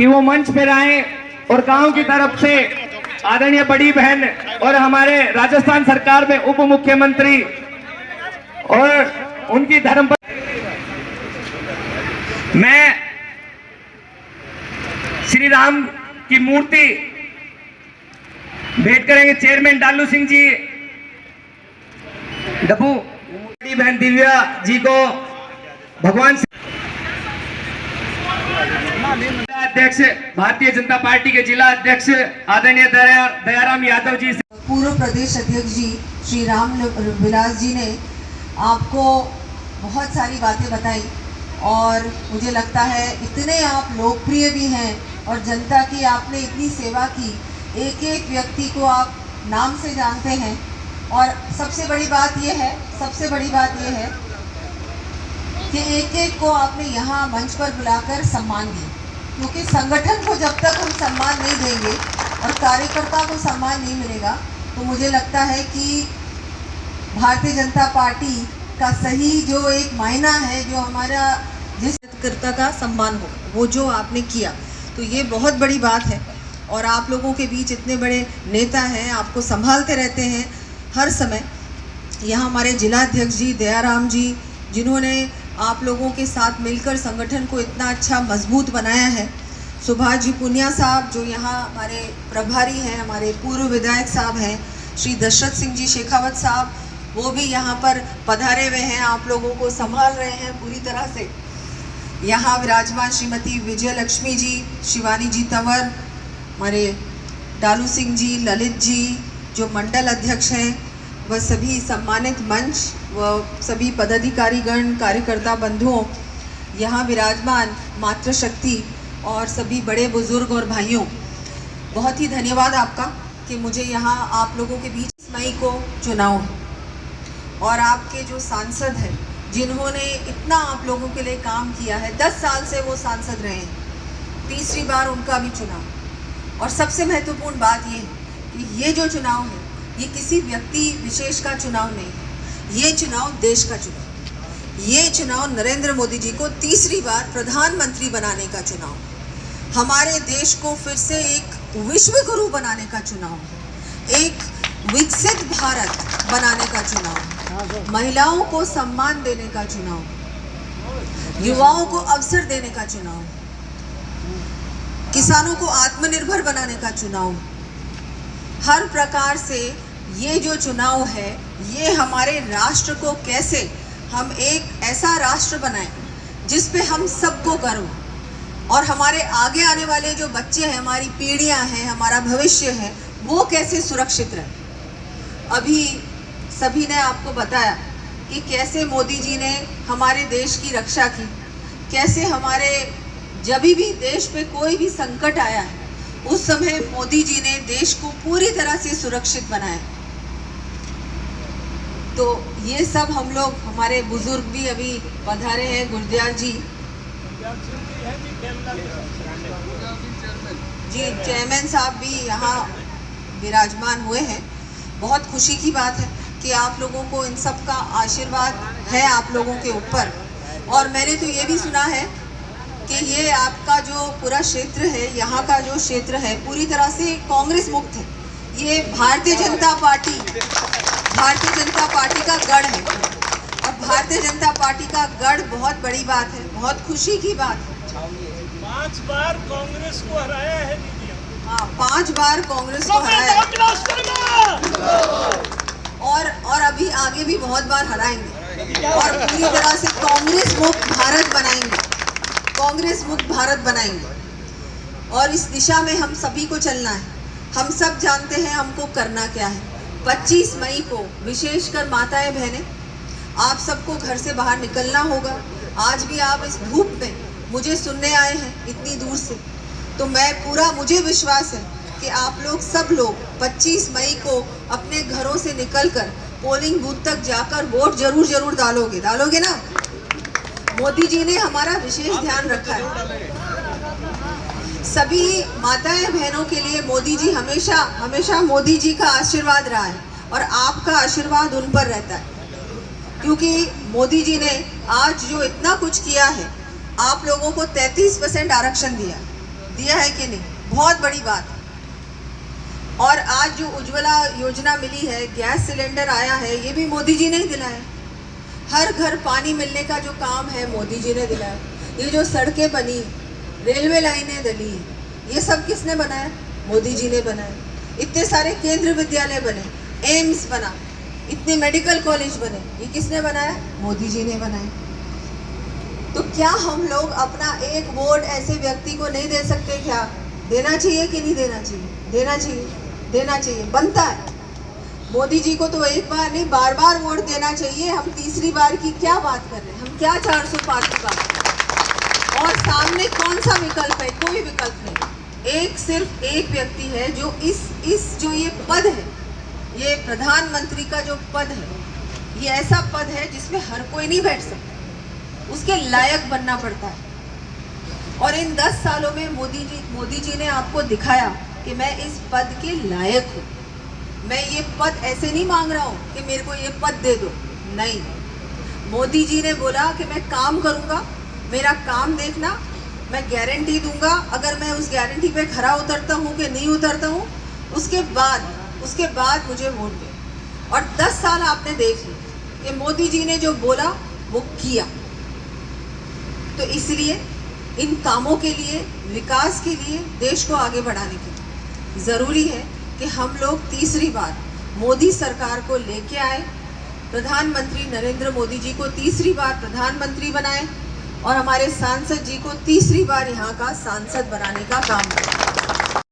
कि वो मंच पर आए और गांव की तरफ से आदरणीय बड़ी बहन और हमारे राजस्थान सरकार में उप मुख्यमंत्री और उनकी धर्मपत्नी मैं श्री राम की मूर्ति भेंट करेंगे। चेयरमैन डालू सिंह जी डब्बू, बड़ी बहन दिव्या जी को भगवान अध्यक्ष भारतीय जनता पार्टी के जिला अध्यक्ष आदरणीय दयाराम यादव जी से पूर्व प्रदेश अध्यक्ष जी श्री राम विलास जी ने आपको बहुत सारी बातें बताई और मुझे लगता है इतने आप लोकप्रिय भी हैं और जनता की आपने इतनी सेवा की, एक एक व्यक्ति को आप नाम से जानते हैं। और सबसे बड़ी बात यह है कि एक एक को आपने यहाँ मंच पर बुलाकर सम्मान दिया, क्योंकि संगठन को जब तक हम सम्मान नहीं देंगे और कार्यकर्ता को सम्मान नहीं मिलेगा तो मुझे लगता है कि भारतीय जनता पार्टी का सही जो एक मायना है, जो हमारा जिस कार्यकर्ता का सम्मान हो, वो जो आपने किया, तो ये बहुत बड़ी बात है। और आप लोगों के बीच इतने बड़े नेता हैं, आपको संभालते रहते हैं हर समय। यहाँ हमारे जिलाध्यक्ष जी दयाराम जी, जिन्होंने आप लोगों के साथ मिलकर संगठन को इतना अच्छा मजबूत बनाया है। सुभाष जी पुनिया साहब जो यहाँ हमारे प्रभारी हैं, हमारे पूर्व विधायक साहब हैं, श्री दशरथ सिंह जी शेखावत साहब, वो भी यहाँ पर पधारे हुए हैं, आप लोगों को संभाल रहे हैं पूरी तरह से। यहाँ विराजमान श्रीमती विजय लक्ष्मी जी, शिवानी जी तंवर, हमारे डालू सिंह जी, ललित जी जो मंडल अध्यक्ष हैं, वह सभी सम्मानित मंच व सभी पदाधिकारीगण, कार्यकर्ता बंधुओं, यहाँ विराजमान मातृशक्ति और सभी बड़े बुजुर्ग और भाइयों, बहुत ही धन्यवाद आपका कि मुझे यहाँ आप लोगों के बीच 30 मई को चुनाव है और आपके जो सांसद हैं जिन्होंने इतना आप लोगों के लिए काम किया है, 10 साल से वो सांसद रहे हैं, तीसरी बार उनका भी चुनाव। और सबसे महत्वपूर्ण बात ये है कि ये जो चुनाव है ये किसी व्यक्ति विशेष का चुनाव नहीं है, ये चुनाव देश का चुनाव, ये चुनाव नरेंद्र मोदी जी को तीसरी बार प्रधानमंत्री बनाने का चुनाव, हमारे देश को फिर से एक विश्व गुरु बनाने का चुनाव, एक विकसित भारत बनाने का चुनाव, महिलाओं को सम्मान देने का चुनाव, युवाओं को अवसर देने का चुनाव, किसानों को आत्मनिर्भर बनाने का चुनाव। हर प्रकार से ये जो चुनाव है ये हमारे राष्ट्र को कैसे हम एक ऐसा राष्ट्र बनाएं जिस पे हम सबको गर्व और हमारे आगे आने वाले जो बच्चे हैं, हमारी पीढ़ियां हैं, हमारा भविष्य है, वो कैसे सुरक्षित रहे। अभी सभी ने आपको बताया कि कैसे मोदी जी ने हमारे देश की रक्षा की, कैसे हमारे जब भी देश पे कोई भी संकट आया है उस समय मोदी जी ने देश को पूरी तरह से सुरक्षित बनाया। तो ये सब हम लोग, हमारे बुजुर्ग भी अभी पधारे हैं, गुरदयाल जी चेयरमैन साहब भी यहाँ विराजमान हुए हैं। बहुत खुशी की बात है कि आप लोगों को इन सब का आशीर्वाद है आप लोगों के ऊपर। और मैंने तो ये भी सुना है कि ये आपका जो पूरा क्षेत्र है, यहाँ का जो क्षेत्र है पूरी तरह से कांग्रेस मुक्त है। ये भारतीय जनता पार्टी का गढ़ है और भारतीय जनता पार्टी का गढ़ बहुत बड़ी बात है, बहुत खुशी की बात है। 5 बार कांग्रेस को हराया है दीदी। हाँ, 5 बार कांग्रेस को हराया और अभी आगे भी बहुत बार हराएंगे और पूरी तरह से कांग्रेस मुक्त भारत बनाएंगे, कांग्रेस मुक्त भारत बनाएंगे। और इस दिशा में हम सभी को चलना है। हम सब जानते हैं हमको करना क्या है। 25 मई को विशेषकर माताएं बहनें, आप सबको घर से बाहर निकलना होगा। आज भी आप इस धूप में मुझे सुनने आए हैं इतनी दूर से, तो मुझे विश्वास है कि आप लोग सब लोग 25 मई को अपने घरों से निकलकर पोलिंग बूथ तक जाकर वोट जरूर डालोगे ना। मोदी जी ने हमारा विशेष ध्यान रखा है। सभी माताएं बहनों के लिए मोदी जी हमेशा मोदी जी का आशीर्वाद रहा है और आपका आशीर्वाद उन पर रहता है, क्योंकि मोदी जी ने आज जो इतना कुछ किया है, आप लोगों को 33% आरक्षण दिया, दिया है कि नहीं? बहुत बड़ी बात है। और आज जो उज्ज्वला योजना मिली है, गैस सिलेंडर आया है, ये भी मोदी जी ने ही दिलाया। हर घर पानी मिलने का जो काम है मोदी जी ने दिलाया। ये जो सड़कें बनी, रेलवे लाइनें डली, ये सब किसने बनाया? मोदी जी ने बनाया। इतने सारे केंद्रीय विद्यालय बने, एम्स बना, इतने मेडिकल कॉलेज बने, ये किसने बनाया? मोदी जी ने बनाया। तो क्या हम लोग अपना एक वोट ऐसे व्यक्ति को नहीं दे सकते? क्या देना चाहिए कि नहीं देना चाहिए? देना चाहिए, देना चाहिए, बनता है। मोदी जी को तो एक बार नहीं, बार बार वोट देना चाहिए। हम तीसरी बार की क्या बात कर रहे हैं? हम क्या 400 पार की बात कर रहे हैं? और सामने कौन सा विकल्प है? कोई विकल्प नहीं। एक सिर्फ एक व्यक्ति है जो इस जो ये पद है, ये प्रधानमंत्री का जो पद है, ये ऐसा पद है जिसमें हर कोई नहीं बैठ सकता, उसके लायक बनना पड़ता है। और इन 10 सालों में मोदी जी ने आपको दिखाया कि मैं इस पद के लायक हूँ। मैं ये पद ऐसे नहीं मांग रहा हूँ कि मेरे को ये पद दे दो, नहीं। मोदी जी ने बोला कि मैं काम करूँगा, मेरा काम देखना, मैं गारंटी दूंगा। अगर मैं उस गारंटी पे खरा उतरता हूँ कि नहीं उतरता हूँ, उसके बाद मुझे वोट दे। और 10 साल आपने देख लिया कि मोदी जी ने जो बोला वो किया। तो इसलिए इन कामों के लिए, विकास के लिए, देश को आगे बढ़ाने के लिए ज़रूरी है कि हम लोग तीसरी बार मोदी सरकार को लेके आए, प्रधानमंत्री नरेंद्र मोदी जी को तीसरी बार प्रधानमंत्री बनाए और हमारे सांसद जी को तीसरी बार यहाँ का सांसद बनाने का काम करें।